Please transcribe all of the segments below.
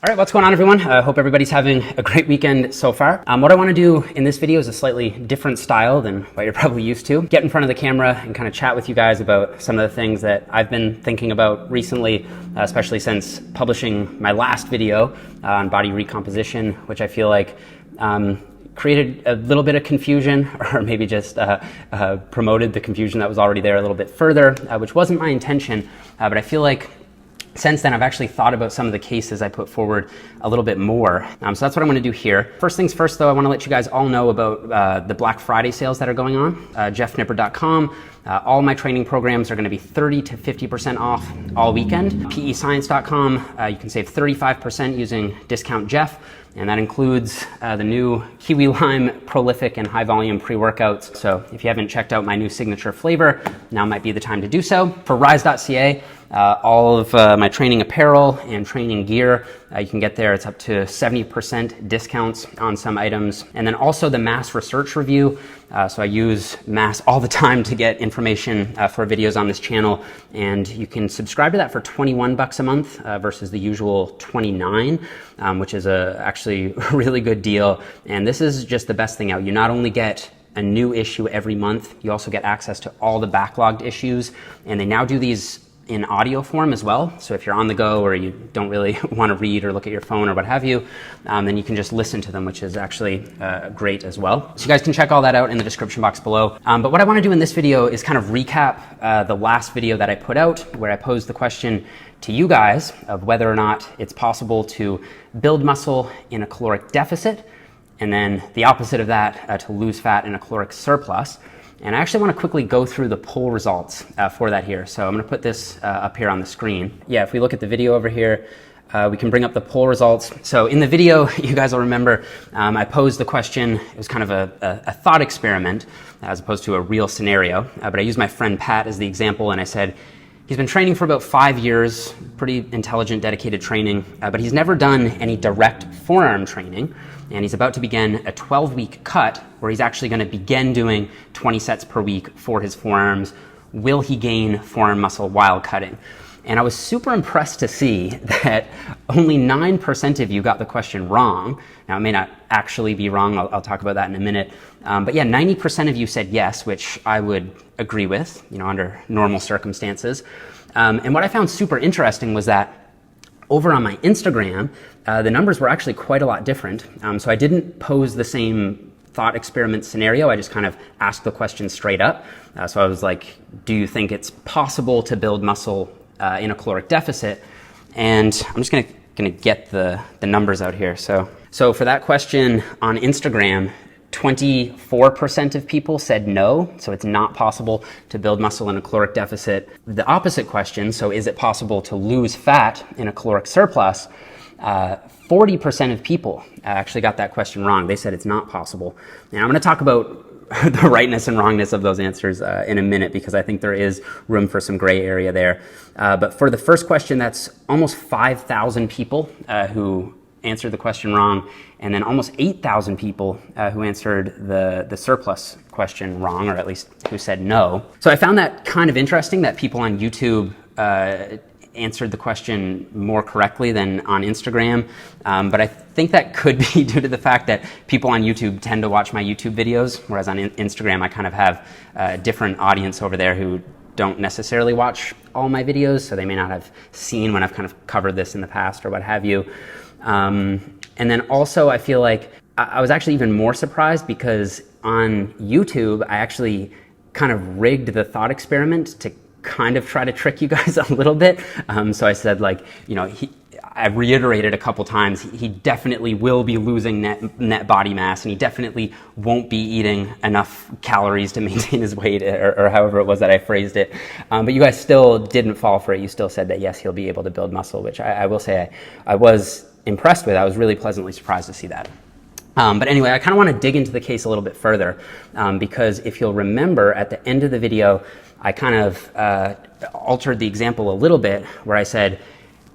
All right, what's going on, everyone? I hope everybody's having a great weekend so far. What I want to do in this video is a slightly different style than what you're probably used to. Get in front of the camera and kind of chat with you guys about some of the things that I've been thinking about recently, especially since publishing my last video on body recomposition, which I feel like created a little bit of confusion, or maybe just promoted the confusion that was already there a little bit further, which wasn't my intention, but I feel like since then, I've actually thought about some of the cases I put forward a little bit more. So that's what I'm going to do here. First things first, though, I want to let you guys all know about the Black Friday sales that are going on. JeffNippard.com. All my training programs are going to be 30 to 50% off all weekend. PEScience.com. You can save 35% using discount Jeff. And that includes the new Kiwi Lime Prolific and High Volume pre-workouts. So if you haven't checked out my new signature flavor, now might be the time to do so. For Rise.ca, all of my training apparel and training gear, you can get there. It's up to 70% discounts on some items. And then also the Mass Research Review. So I use Mass all the time to get information for videos on this channel. And you can subscribe to that for 21 bucks a month versus the usual 29, which is actually a really good deal. And this is just the best thing out. You not only get a new issue every month, you also get access to all the backlogged issues. And they now do these in audio form as well. So if you're on the go or you don't really want to read or look at your phone or what have you, then you can just listen to them, which is actually great as well. So you guys can check all that out in the description box below. But what I want to do in this video is kind of recap the last video that I put out, where I posed the question to you guys of whether or not it's possible to build muscle in a caloric deficit, and then the opposite of that, to lose fat in a caloric surplus. And I actually want to quickly go through the poll results for that here. So I'm going to put this up here on the screen. Yeah, if we look at the video over here, we can bring up the poll results. So in the video, you guys will remember, I posed the question. It was kind of a thought experiment as opposed to a real scenario. But I used my friend Pat as the example, and I said, he's been training for about 5 years, pretty intelligent, dedicated training, but he's never done any direct forearm training. And he's about to begin a 12-week cut where he's actually going to begin doing 20 sets per week for his forearms. Will he gain forearm muscle while cutting? And I was super impressed to see that only 9% of you got the question wrong. Now, it may not actually be wrong. I'll talk about that in a minute. But yeah, 90% of you said yes, which I would agree with, under normal circumstances. And what I found super interesting was that over on my Instagram, the numbers were actually quite a lot different. So I didn't pose the same thought experiment scenario. I just kind of asked the question straight up. So I was like, do you think it's possible to build muscle in a caloric deficit? And I'm just gonna get the numbers out here. So for that question on Instagram, 24% of people said no, so it's not possible to build muscle in a caloric deficit. The opposite question, so is it possible to lose fat in a caloric surplus? 40% of people actually got that question wrong. They said it's not possible. And I'm going to talk about the rightness and wrongness of those answers in a minute, because I think there is room for some gray area there. But for the first question, that's almost 5,000 people who answered the question wrong, and then almost 8,000 people who answered the surplus question wrong, or at least who said no. So I found that kind of interesting that people on YouTube answered the question more correctly than on Instagram. But I think that could be due to the fact that people on YouTube tend to watch my YouTube videos, whereas on Instagram I kind of have a different audience over there who don't necessarily watch all my videos, so they may not have seen when I've kind of covered this in the past or what have you. And then also I feel like I was actually even more surprised because on YouTube I actually kind of rigged the thought experiment to kind of try to trick you guys a little bit. So I said, like, I reiterated a couple times, he definitely will be losing net body mass, and he definitely won't be eating enough calories to maintain his weight, or however it was that I phrased it. But you guys still didn't fall for it. You still said that, yes, he'll be able to build muscle, which I will say I was impressed with. I was really pleasantly surprised to see that. But anyway, I kind of want to dig into the case a little bit further, because if you'll remember at the end of the video, I kind of altered the example a little bit, where I said,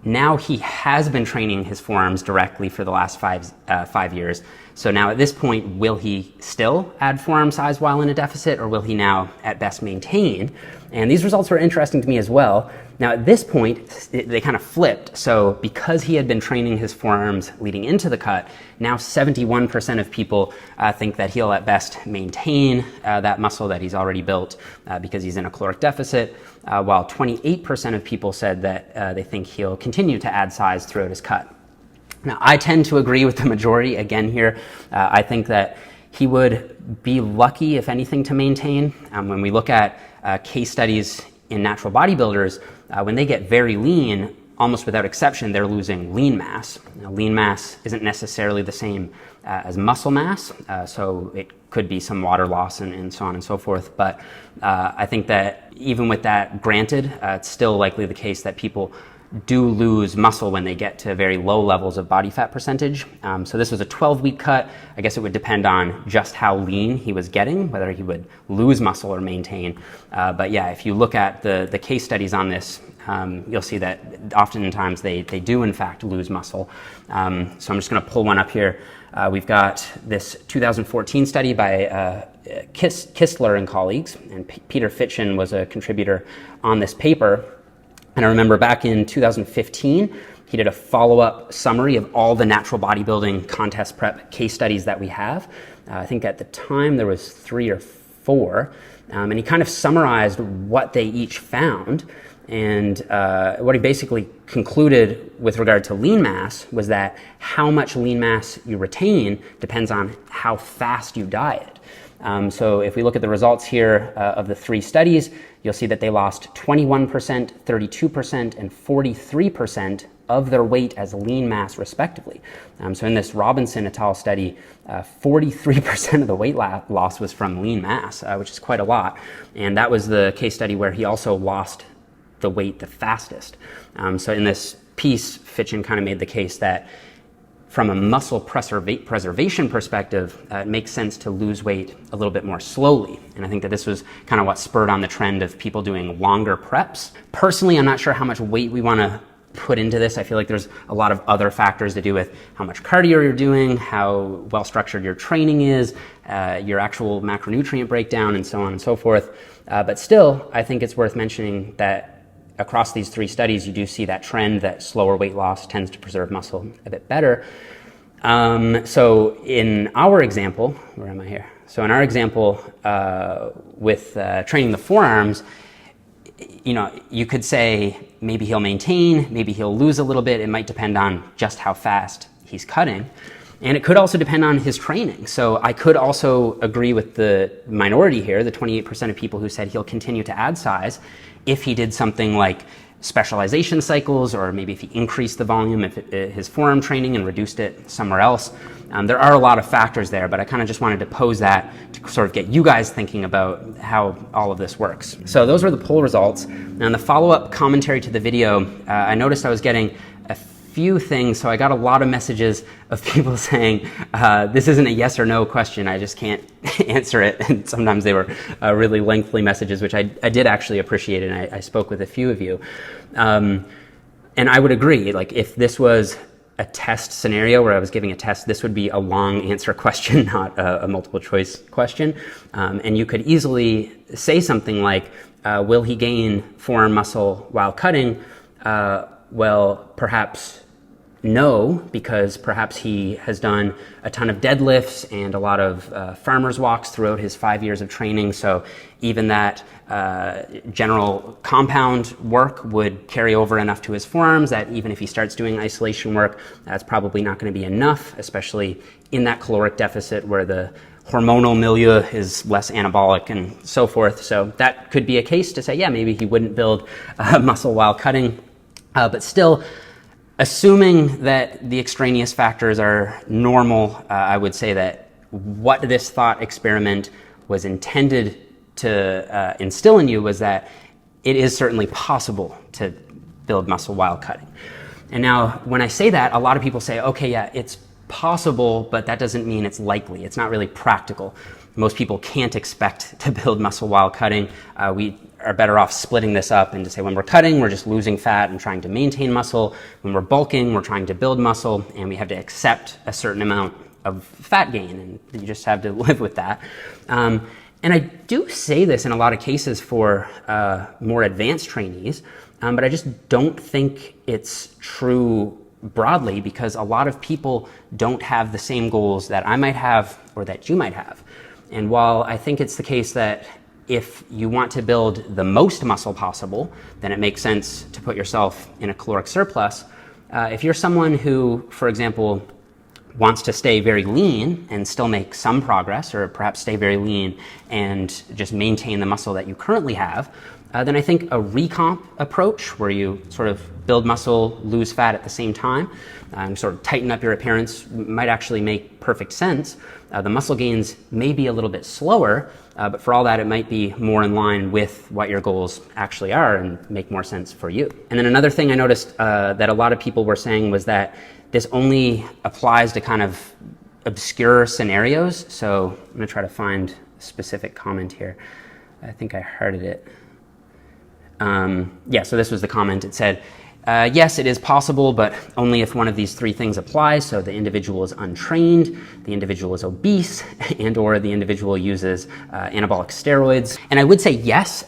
now he has been training his forearms directly for the last 5 years. So now at this point, will he still add forearm size while in a deficit, or will he now at best maintain? And these results were interesting to me as well. Now at this point, they kind of flipped. So because he had been training his forearms leading into the cut, now 71% of people think that he'll at best maintain that muscle that he's already built because he's in a caloric deficit, while 28% of people said that they think he'll continue to add size throughout his cut. Now, I tend to agree with the majority again here. I think that he would be lucky, if anything, to maintain. When we look at case studies in natural bodybuilders, when they get very lean, almost without exception, they're losing lean mass. Now, lean mass isn't necessarily the same as muscle mass, so it could be some water loss and so on and so forth. But I think that even with that granted, it's still likely the case that people do lose muscle when they get to very low levels of body fat percentage. So this was a 12-week cut. I guess it would depend on just how lean he was getting, whether he would lose muscle or maintain. But yeah, if you look at the case studies on this, you'll see that oftentimes they do in fact lose muscle. So I'm just going to pull one up here. We've got this 2014 study by Kistler and colleagues, and Peter Fitchen was a contributor on this paper. And I remember back in 2015, he did a follow-up summary of all the natural bodybuilding contest prep case studies that we have. I think at the time there was 3 or 4, and he kind of summarized what they each found. And what he basically concluded with regard to lean mass was that how much lean mass you retain depends on how fast you diet. So if we look at the results here of the 3 studies, you'll see that they lost 21%, 32%, and 43% of their weight as lean mass, respectively. So in this Robinson et al. Study, 43% of the weight loss was from lean mass, which is quite a lot. And that was the case study where he also lost the weight the fastest. So in this piece, Fitchen kind of made the case that from a muscle preservation perspective, it makes sense to lose weight a little bit more slowly. And I think that this was kind of what spurred on the trend of people doing longer preps. Personally, I'm not sure how much weight we want to put into this. I feel like there's a lot of other factors to do with how much cardio you're doing, how well structured your training is, your actual macronutrient breakdown, and so on and so forth. But still, I think it's worth mentioning that across these 3 studies, you do see that trend that slower weight loss tends to preserve muscle a bit better. So in our example, where am I here? So in our example with training the forearms, you could say maybe he'll maintain, maybe he'll lose a little bit. It might depend on just how fast he's cutting. And it could also depend on his training. So I could also agree with the minority here, the 28% of people who said he'll continue to add size if he did something like specialization cycles, or maybe if he increased the volume, if his forearm training and reduced it somewhere else. There are a lot of factors there, but I kind of just wanted to pose that to sort of get you guys thinking about how all of this works. So those were the poll results. Now in the follow-up commentary to the video, I noticed I was getting a few things. So I got a lot of messages of people saying, this isn't a yes or no question, I just can't answer it. And sometimes they were really lengthy messages, which I did actually appreciate, and I spoke with a few of you. And I would agree, like if this was a test scenario where I was giving a test, this would be a long answer question, not a multiple choice question. And you could easily say something like, will he gain forearm muscle while cutting? Well, perhaps no, because perhaps he has done a ton of deadlifts and a lot of farmer's walks throughout his 5 years of training. So even that general compound work would carry over enough to his forearms that even if he starts doing isolation work, that's probably not going to be enough, especially in that caloric deficit where the hormonal milieu is less anabolic and so forth. So that could be a case to say, yeah, maybe he wouldn't build muscle while cutting. But still, assuming that the extraneous factors are normal, I would say that what this thought experiment was intended to instill in you was that it is certainly possible to build muscle while cutting. And now, when I say that, a lot of people say, okay, yeah, it's possible, but that doesn't mean it's likely. It's not really practical. Most people can't expect to build muscle while cutting. We are better off splitting this up and to say when we're cutting, we're just losing fat and trying to maintain muscle. When we're bulking, we're trying to build muscle, and we have to accept a certain amount of fat gain, and you just have to live with that. And I do say this in a lot of cases for more advanced trainees, but I just don't think it's true broadly, because a lot of people don't have the same goals that I might have or that you might have. And while I think it's the case that if you want to build the most muscle possible, then it makes sense to put yourself in a caloric surplus. If you're someone who, for example, wants to stay very lean and still make some progress, or perhaps stay very lean and just maintain the muscle that you currently have, then I think a recomp approach, where you sort of build muscle, lose fat at the same time, and sort of tighten up your appearance, might actually make perfect sense. The muscle gains may be a little bit slower, but for all that, it might be more in line with what your goals actually are and make more sense for you. And then another thing I noticed that a lot of people were saying was that this only applies to kind of obscure scenarios. So I'm going to try to find a specific comment here. I think I hearted it. Yeah, so this was the comment. It said, yes, it is possible, but only if one of these three things applies. So the individual is untrained, the individual is obese, and or the individual uses anabolic steroids. And I would say yes,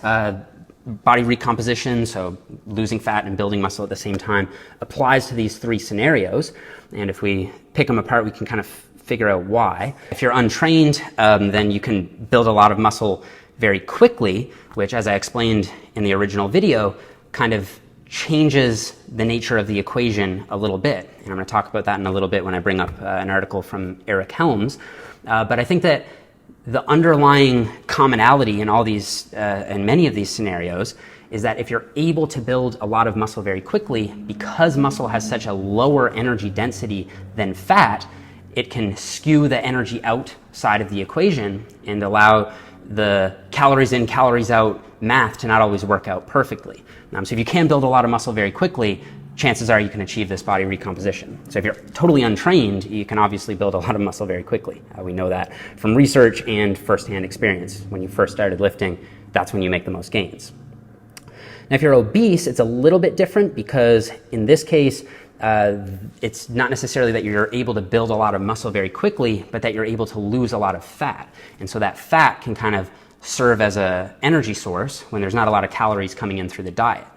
body recomposition, so losing fat and building muscle at the same time, applies to these three scenarios. And if we pick them apart, we can kind of figure out why. If you're untrained, then you can build a lot of muscle very quickly, which, as I explained in the original video, kind of changes the nature of the equation a little bit. And I'm going to talk about that in a little bit when I bring up an article from Helms. But I think that the underlying commonality in all these, in many of these scenarios, is that if you're able to build a lot of muscle very quickly, because muscle has such a lower energy density than fat, it can skew the energy out side of the equation and allow the calories in, calories out math to not always work out perfectly. So if you can build a lot of muscle very quickly, chances are you can achieve this body recomposition. So if you're totally untrained, you can obviously build a lot of muscle very quickly. We know that from research and firsthand experience. When you first started lifting, that's when you make the most gains. Now, if you're obese, it's a little bit different, because in this case, it's not necessarily that you're able to build a lot of muscle very quickly, but that you're able to lose a lot of fat. And so that fat can kind of serve as an energy source when there's not a lot of calories coming in through the diet.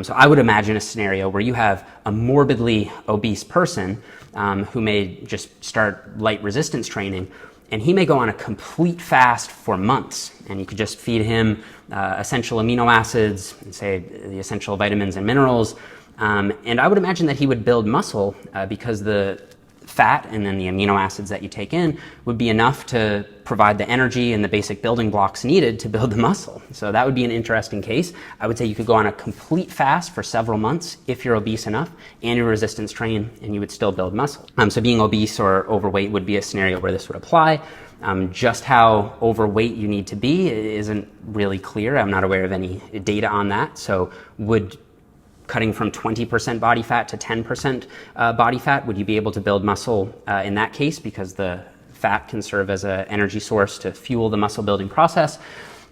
So I would imagine a scenario where you have a morbidly obese person who may just start light resistance training, and he may go on a complete fast for months, and you could just feed him essential amino acids, and say the essential vitamins and minerals, and I would imagine that he would build muscle because the fat and then the amino acids that you take in would be enough to provide the energy and the basic building blocks needed to build the muscle. So that would be an interesting case. I would say you could go on a complete fast for several months if you're obese enough and you resistance train, and you would still build muscle. So being obese or overweight would be a scenario where this would apply. Just how overweight you need to be isn't really clear. I'm not aware of any data on that. So would cutting from 20% body fat to 10% body fat, would you be able to build muscle in that case, because the fat can serve as an energy source to fuel the muscle building process?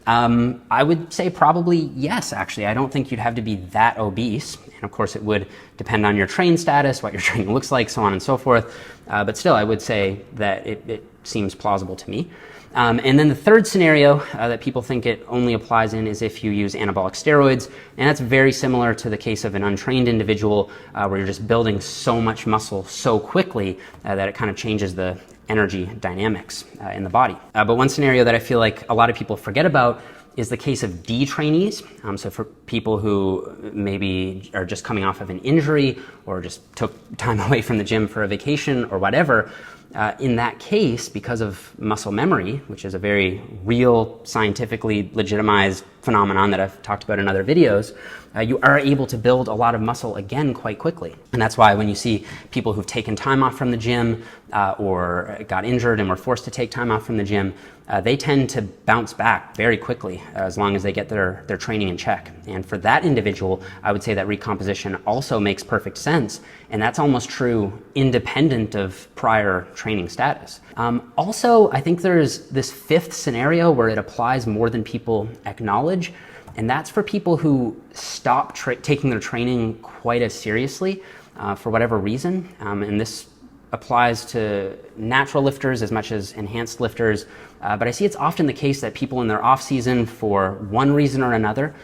I would say probably yes, actually. I don't think you'd have to be that obese. And of course, it would depend on your train status, what your training looks like, so on and so forth. But still, I would say that it seems plausible to me. And then the third scenario that people think it only applies in is if you use anabolic steroids. And that's very similar to the case of an untrained individual where you're just building so much muscle so quickly that it kind of changes the energy dynamics in the body. But one scenario that I feel like a lot of people forget about is the case of D-trainees. So for people who maybe are just coming off of an injury or just took time away from the gym for a vacation or whatever, in that case, because of muscle memory, which is a very real, scientifically legitimized phenomenon that I've talked about in other videos, you are able to build a lot of muscle again quite quickly. And that's why when you see people who've taken time off from the gym or got injured and were forced to take time off from the gym, they tend to bounce back very quickly as long as they get their training in check. And for that individual, I would say that recomposition also makes perfect sense. And that's almost true independent of prior training status. Also, I think there's this fifth scenario where it applies more than people acknowledge. And that's for people who stop taking their training quite as seriously for whatever reason. And this applies to natural lifters as much as enhanced lifters, but I see it's often the case that people in their off season, for one reason or another,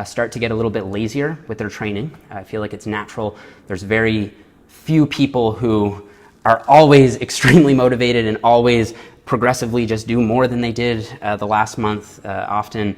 start to get a little bit lazier with their training. I feel like it's natural. There's very few people who are always extremely motivated and always progressively just do more than they did the last month. Often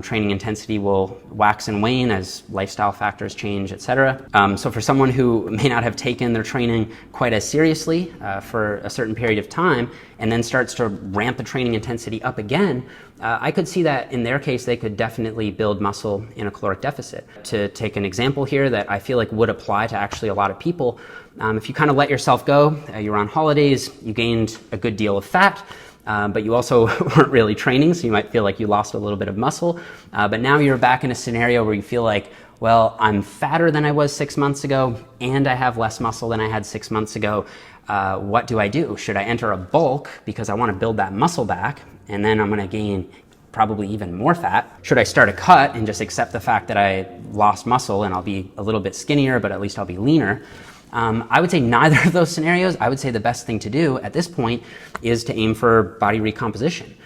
training intensity will wax and wane as lifestyle factors change, etc. So for someone who may not have taken their training quite as seriously for a certain period of time and then starts to ramp the training intensity up again, I could see that in their case they could definitely build muscle in a caloric deficit. To take an example here that I feel like would apply to actually a lot of people, if you kind of let yourself go, you're on holidays, you gained a good deal of fat, but you also weren't really training, so you might feel like you lost a little bit of muscle. But now you're back in a scenario where you feel like, well, I'm fatter than I was 6 months ago, and I have less muscle than I had 6 months ago. What do I do? Should I enter a bulk because I want to build that muscle back, and then I'm going to gain probably even more fat? Should I start a cut and just accept the fact that I lost muscle and I'll be a little bit skinnier, but at least I'll be leaner? I would say neither of those scenarios. I would say the best thing to do at this point is to aim for body recomposition.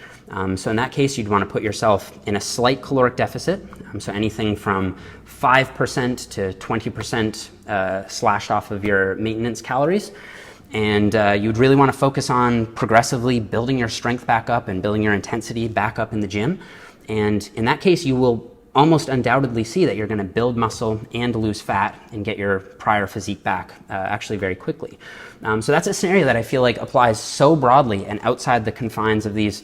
So in that case, you'd want to put yourself in a slight caloric deficit. So anything from 5% to 20% slashed off of your maintenance calories. And you'd really want to focus on progressively building your strength back up and building your intensity back up in the gym. And in that case, you will almost undoubtedly see that you're going to build muscle and lose fat and get your prior physique back actually very quickly. So that's a scenario that I feel like applies so broadly and outside the confines of these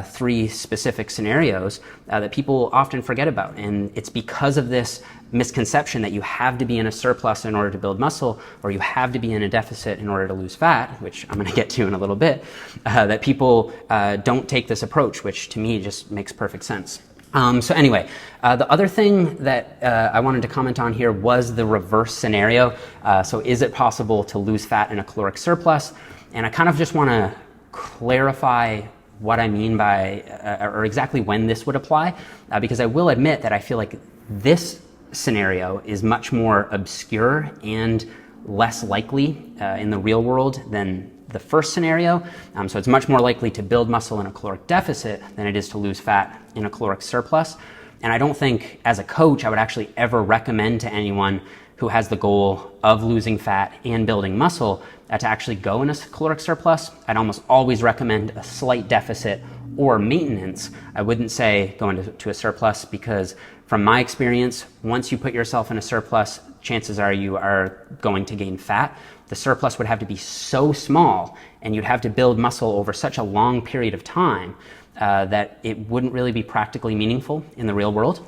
three specific scenarios that people often forget about. And it's because of this misconception that you have to be in a surplus in order to build muscle, or you have to be in a deficit in order to lose fat, which I'm going to get to in a little bit, that people don't take this approach, which to me just makes perfect sense. So anyway, the other thing that I wanted to comment on here was the reverse scenario. So is it possible to lose fat in a caloric surplus? And I kind of just want to clarify what I mean by, or exactly when this would apply, because I will admit that I feel like this scenario is much more obscure and less likely in the real world than the first scenario. So it's much more likely to build muscle in a caloric deficit than it is to lose fat in a caloric surplus. And I don't think as a coach I would actually ever recommend to anyone who has the goal of losing fat and building muscle to actually go in a caloric surplus. I'd almost always recommend a slight deficit or maintenance. I wouldn't say go into a surplus, because from my experience, once you put yourself in a surplus, chances are you are going to gain fat. The surplus would have to be so small and you'd have to build muscle over such a long period of time that it wouldn't really be practically meaningful in the real world.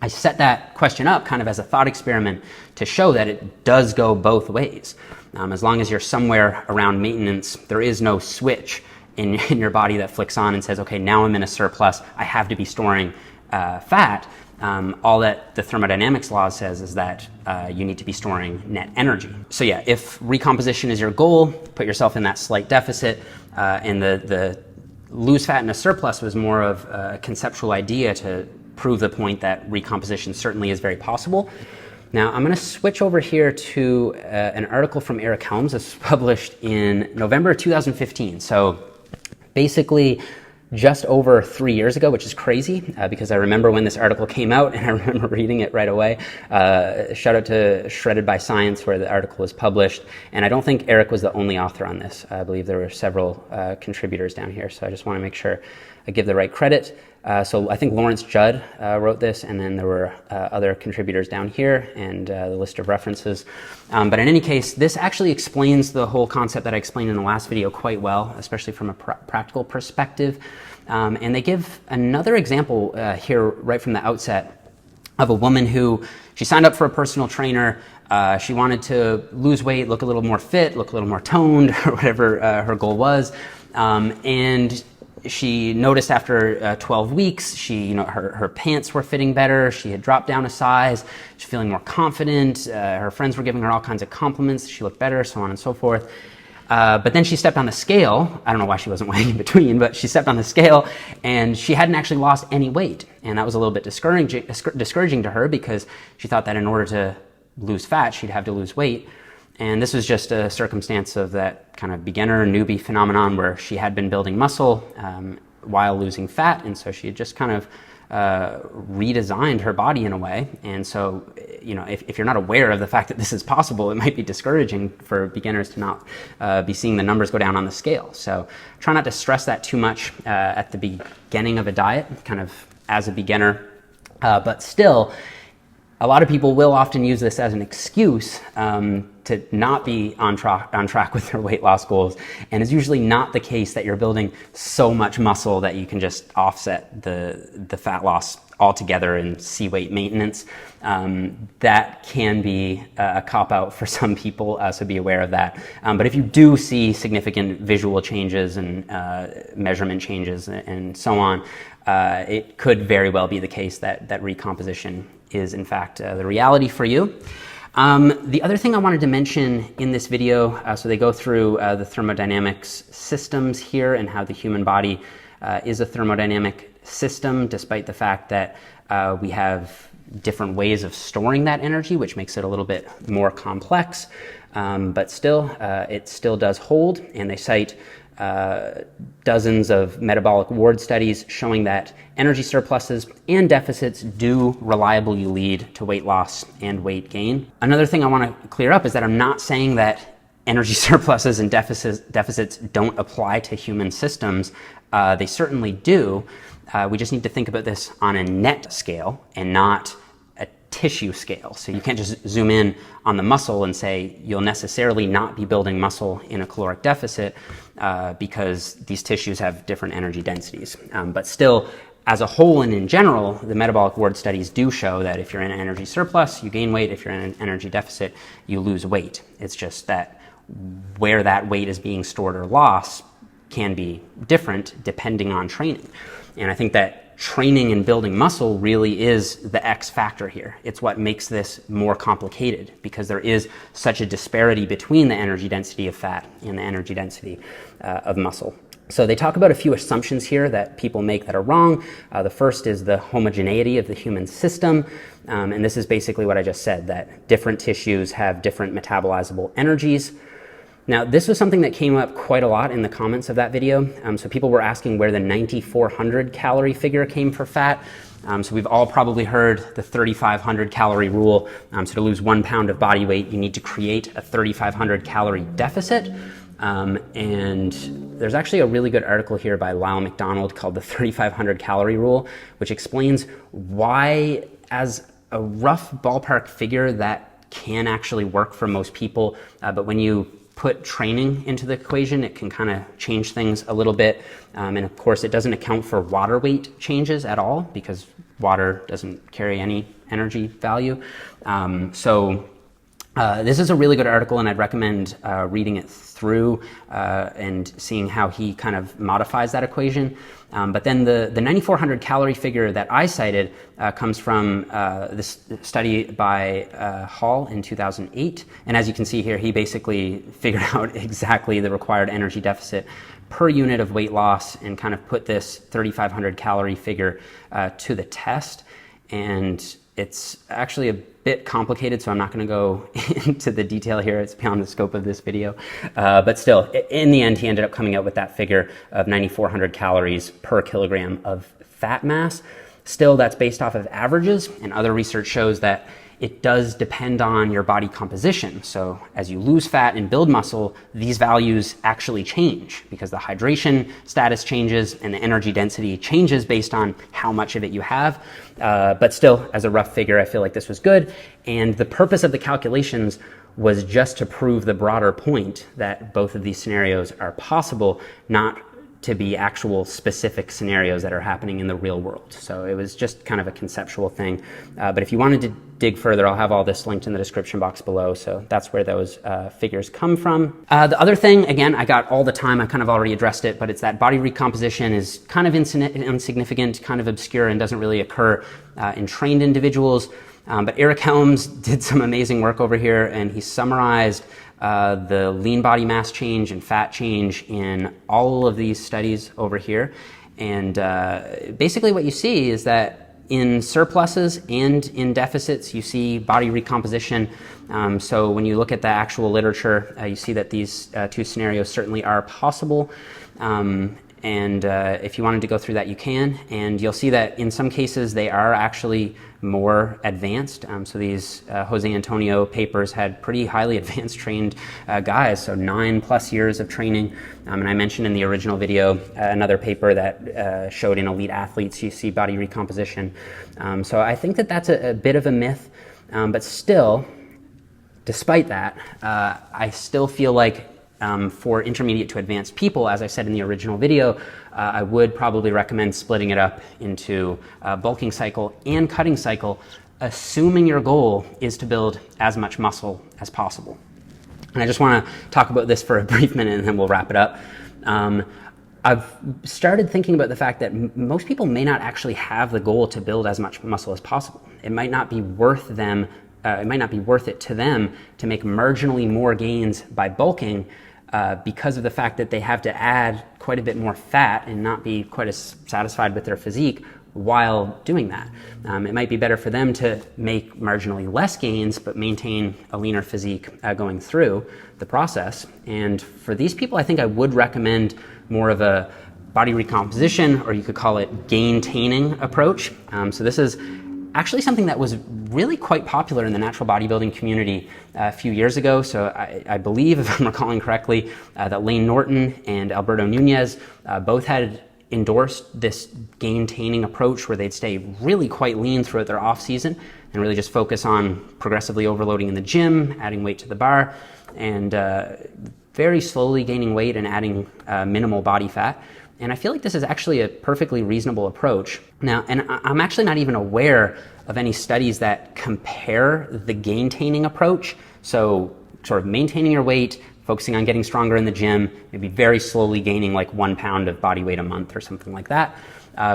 I set that question up kind of as a thought experiment to show that it does go both ways. As long as you're somewhere around maintenance, there is no switch in your body that flicks on and says, okay, now I'm in a surplus, I have to be storing fat. All that the Thermodynamics law says is that you need to be storing net energy. So yeah, if recomposition is your goal, put yourself in that slight deficit, and the lose fat in a surplus was more of a conceptual idea to prove the point that recomposition certainly is very possible. Now I'm going to switch over here to an article from Eric Helms that's published in November 2015. So basically just over 3 years ago, which is crazy because I remember when this article came out and I remember reading it right away. Shout out to Shredded by Science where the article was published. And I don't think Eric was the only author on this. I believe there were several contributors down here. So I just want to make sure I give the right credit. So I think Lawrence Judd wrote this, and then there were other contributors down here and the list of references. But in any case, this actually explains the whole concept that I explained in the last video quite well, especially from a practical perspective. And they give another example here right from the outset of a woman who, she signed up for a personal trainer. She wanted to lose weight, look a little more fit, look a little more toned, or whatever her goal was. And she noticed after 12 weeks, her pants were fitting better. She had dropped down a size. She's feeling more confident. Her friends were giving her all kinds of compliments. She looked better, so on and so forth. But then she stepped on the scale. I don't know why she wasn't weighing in between, but she stepped on the scale and she hadn't actually lost any weight. And that was a little bit discouraging to her because she thought that in order to lose fat, she'd have to lose weight. And this was just a circumstance of that kind of beginner newbie phenomenon where she had been building muscle while losing fat, and so she had just kind of redesigned her body in a way. And so, you know, if you're not aware of the fact that this is possible, it might be discouraging for beginners to not be seeing the numbers go down on the scale. So try not to stress that too much at the beginning of a diet, kind of as a beginner. But still, a lot of people will often use this as an excuse to not be on track with their weight loss goals. And it's usually not the case that you're building so much muscle that you can just offset the fat loss altogether and see weight maintenance. That can be a cop-out for some people, so be aware of that. But if you do see significant visual changes and measurement changes and so on, it could very well be the case that recomposition is in fact the reality for you. The other thing I wanted to mention in this video, so they go through the thermodynamics systems here and how the human body is a thermodynamic system, despite the fact that we have different ways of storing that energy, which makes it a little bit more complex. But still, it still does hold, and they cite dozens of metabolic ward studies showing that energy surpluses and deficits do reliably lead to weight loss and weight gain. Another thing I want to clear up is that I'm not saying that energy surpluses and deficits don't apply to human systems. They certainly do. We just need to think about this on a net scale and not a tissue scale. So you can't just zoom in on the muscle and say you'll necessarily not be building muscle in a caloric deficit because these tissues have different energy densities. But still, as a whole and in general, the metabolic ward studies do show that if you're in an energy surplus, you gain weight. If you're in an energy deficit, you lose weight. It's just that where that weight is being stored or lost can be different depending on training. And I think that training and building muscle really is the X factor here. It's what makes this more complicated because there is such a disparity between the energy density of fat and the energy density of muscle. So they talk about a few assumptions here that people make that are wrong. The first is the homogeneity of the human system. And this is basically what I just said, that different tissues have different metabolizable energies. Now, this was something that came up quite a lot in the comments of that video. So people were asking where the 9,400 calorie figure came for fat. So we've all probably heard the 3,500 calorie rule. So to lose 1 pound of body weight, you need to create a 3,500 calorie deficit. And there's actually a really good article here by Lyle McDonald called the 3,500 calorie rule, which explains why, as a rough ballpark figure, that can actually work for most people. But when you put training into the equation, it can kind of change things a little bit. And of course, it doesn't account for water weight changes at all because water doesn't carry any energy value. This is a really good article, and I'd recommend reading it through and seeing how he kind of modifies that equation. But then the 9,400 calorie figure that I cited comes from this study by Hall in 2008. And as you can see here, he basically figured out exactly the required energy deficit per unit of weight loss and kind of put this 3,500 calorie figure to the test. And it's actually a bit complicated, so I'm not going to go into the detail here. It's beyond the scope of this video. But still, in the end, he ended up coming out with that figure of 9,400 calories per kilogram of fat mass. Still, that's based off of averages, and other research shows that it does depend on your body composition. So as you lose fat and build muscle, these values actually change because the hydration status changes and the energy density changes based on how much of it you have. But still, as a rough figure, I feel like this was good. And the purpose of the calculations was just to prove the broader point that both of these scenarios are possible, not to be actual specific scenarios that are happening in the real world. So it was just kind of a conceptual thing. But if you wanted to dig further, I'll have all this linked in the description box below. So that's where those figures come from. The other thing, again, I got all the time, I kind of already addressed it, but it's that body recomposition is kind of insignificant, kind of obscure, and doesn't really occur in trained individuals. But Eric Helms did some amazing work over here, and he summarized the lean body mass change and fat change in all of these studies over here. And basically what you see is that in surpluses and in deficits, you see body recomposition. So when you look at the actual literature, you see that these two scenarios certainly are possible. And if you wanted to go through that, you can. And you'll see that in some cases they are actually more advanced. So these Jose Antonio papers had pretty highly advanced trained guys, so 9+ years of training. And I mentioned in the original video another paper that showed in elite athletes you see body recomposition. So I think that that's a bit of a myth, but still, despite that, I still feel like for intermediate to advanced people, as I said in the original video, I would probably recommend splitting it up into bulking cycle and cutting cycle, assuming your goal is to build as much muscle as possible. And I just want to talk about this for a brief minute and then we'll wrap it up. I've started thinking about the fact that most people may not actually have the goal to build as much muscle as possible. It might not be worth them. It might not be worth it to them to make marginally more gains by bulking because of the fact that they have to add quite a bit more fat and not be quite as satisfied with their physique while doing that. It might be better for them to make marginally less gains but maintain a leaner physique going through the process. And for these people, I think I would recommend more of a body recomposition, or you could call it gaintaining approach. So this is actually something that was really quite popular in the natural bodybuilding community a few years ago. So I believe, if I'm recalling correctly, that Lane Norton and Alberto Nunez both had endorsed this gaintaining approach where they'd stay really quite lean throughout their off season and really just focus on progressively overloading in the gym, adding weight to the bar, and very slowly gaining weight and adding minimal body fat. And I feel like this is actually a perfectly reasonable approach. Now, and I'm actually not even aware of any studies that compare the gaintaining approach, so sort of maintaining your weight, focusing on getting stronger in the gym, maybe very slowly gaining like 1 pound of body weight a month or something like that,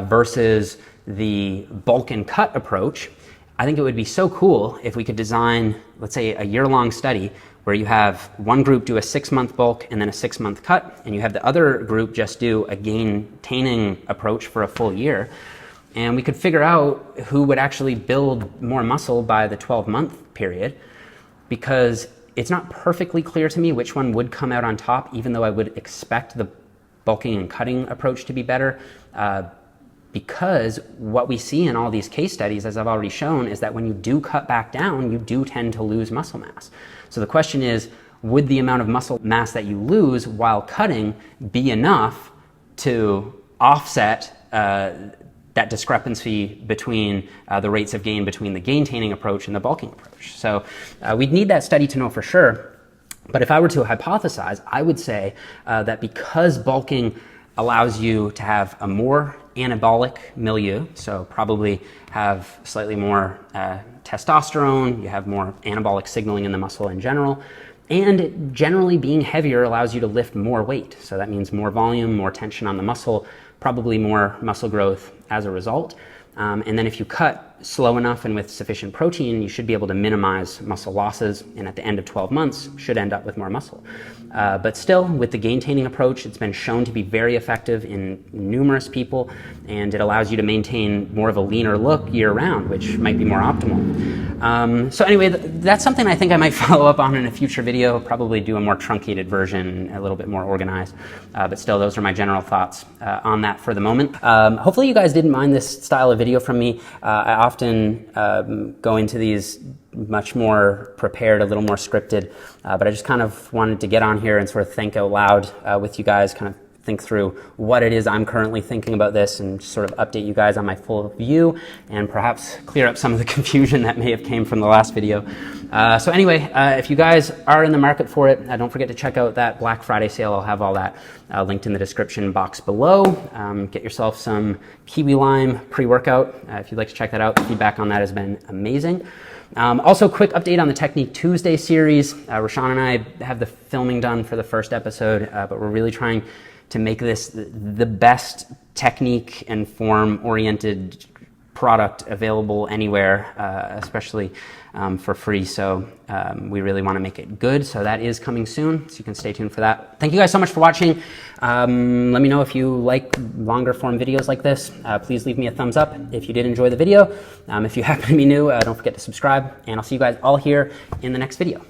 versus the bulk and cut approach. I think it would be so cool if we could design, let's say, a year-long study where you have one group do a 6-month bulk and then a 6-month cut, and you have the other group just do a gaintaining approach for a full year. And we could figure out who would actually build more muscle by the 12-month period, because it's not perfectly clear to me which one would come out on top, even though I would expect the bulking and cutting approach to be better. Because what we see in all these case studies, as I've already shown, is that when you do cut back down, you do tend to lose muscle mass. So the question is, would the amount of muscle mass that you lose while cutting be enough to offset that discrepancy between the rates of gain between the gaintaining approach and the bulking approach? So we'd need that study to know for sure. But if I were to hypothesize, I would say that because bulking allows you to have a more anabolic milieu, so probably have slightly more testosterone, you have more anabolic signaling in the muscle in general, and generally being heavier allows you to lift more weight. So that means more volume, more tension on the muscle, probably more muscle growth as a result. And then if you cut slow enough and with sufficient protein, you should be able to minimize muscle losses, and at the end of 12 months should end up with more muscle. But still, with the gaintaining approach, it's been shown to be very effective in numerous people, and it allows you to maintain more of a leaner look year-round, which might be more optimal. So anyway, that's something I think I might follow up on in a future video, probably do a more truncated version, a little bit more organized. But still, those are my general thoughts on that for the moment. Hopefully you guys didn't mind this style of video from me. I often go into these much more prepared, a little more scripted, but I just kind of wanted to get on here and sort of think out loud with you guys, kind of think through what it is I'm currently thinking about this, and sort of update you guys on my full view and perhaps clear up some of the confusion that may have came from the last video. So anyway, if you guys are in the market for it, don't forget to check out that Black Friday sale. I'll have all that linked in the description box below. Get yourself some kiwi lime pre-workout if you'd like to check that out. The feedback on that has been amazing. Also, quick update on the Technique Tuesday series. Rashaun and I have the filming done for the first episode, but we're really trying to make this the best technique and form-oriented product available anywhere, especially for free. So we really want to make it good. So that is coming soon. So you can stay tuned for that. Thank you guys so much for watching. Let me know if you like longer form videos like this. Please leave me a thumbs up if you did enjoy the video. If you happen to be new, don't forget to subscribe, and I'll see you guys all here in the next video.